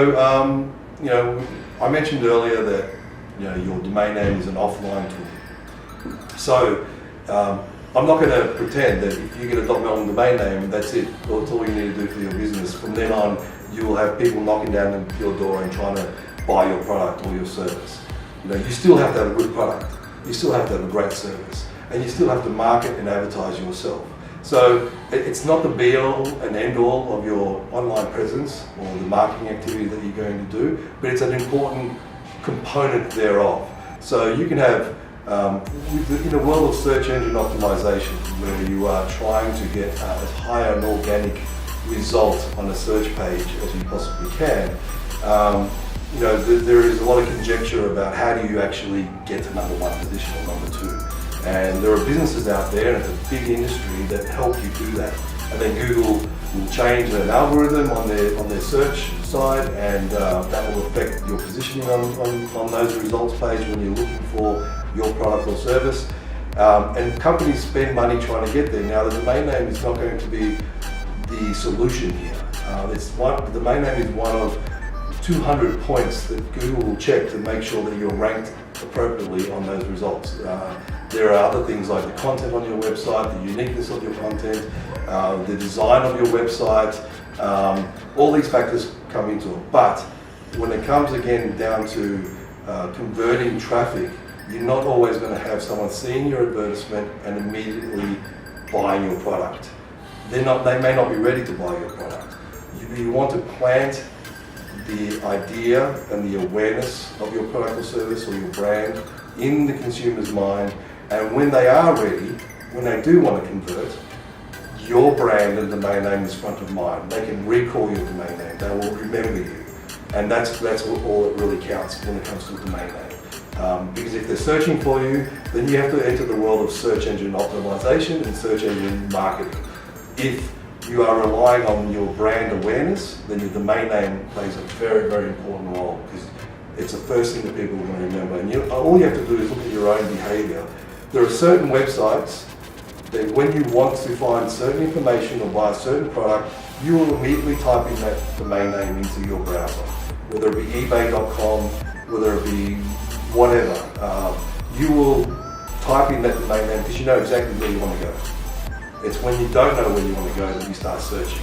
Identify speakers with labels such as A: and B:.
A: So, I mentioned earlier that your domain name is an offline tool. So, I'm not going to pretend that if you get a .melbourne domain name, that's it. That's all you need to do for your business. From then on, you will have people knocking down your door and trying to buy your product or your service. You still have to have a good product. You still have to have a great service, and you still have to market and advertise yourself. So it's not the be-all and end-all of your online presence or the marketing activity that you're going to do, but it's an important component thereof. So you can have, in a world of search engine optimization, where you are trying to get as high an organic result on a search page as you possibly can, there is a lot of conjecture about how do you actually get to #1 position or #2. And there are businesses out there, and it's a big industry, that help you do that. And then Google will change an algorithm on their search side, and that will affect your positioning on those results page when you're looking for your product or service. And companies spend money trying to get there. Now, the domain name is not going to be the solution here. The domain name is one of 200 points that Google will check to make sure that you're ranked appropriately on those results. There are other things like the content on your website, the uniqueness of your content, the design of your website. All these factors come into it. But when it comes again down to converting traffic, you're not always going to have someone seeing your advertisement and immediately buying your product. They may not be ready to buy your product. You want to plant the idea and the awareness of your product or service or your brand in the consumer's mind, and when they are ready, when they do want to convert, your brand and domain name is front of mind. They can recall your domain name. They will remember you, and that's all that really counts when it comes to a domain name. Because if they're searching for you, then you have to enter the world of search engine optimization and search engine marketing. If you are relying on your brand awareness, then your domain name plays a very, very important role, because it's the first thing that people are going to remember. And all you have to do is look at your own behavior. There are certain websites that when you want to find certain information or buy a certain product, you will immediately type in that domain name into your browser. Whether it be ebay.com, whether it be whatever, you will type in that domain name because you know exactly where you want to go. It's when you don't know where you want to go that you start searching.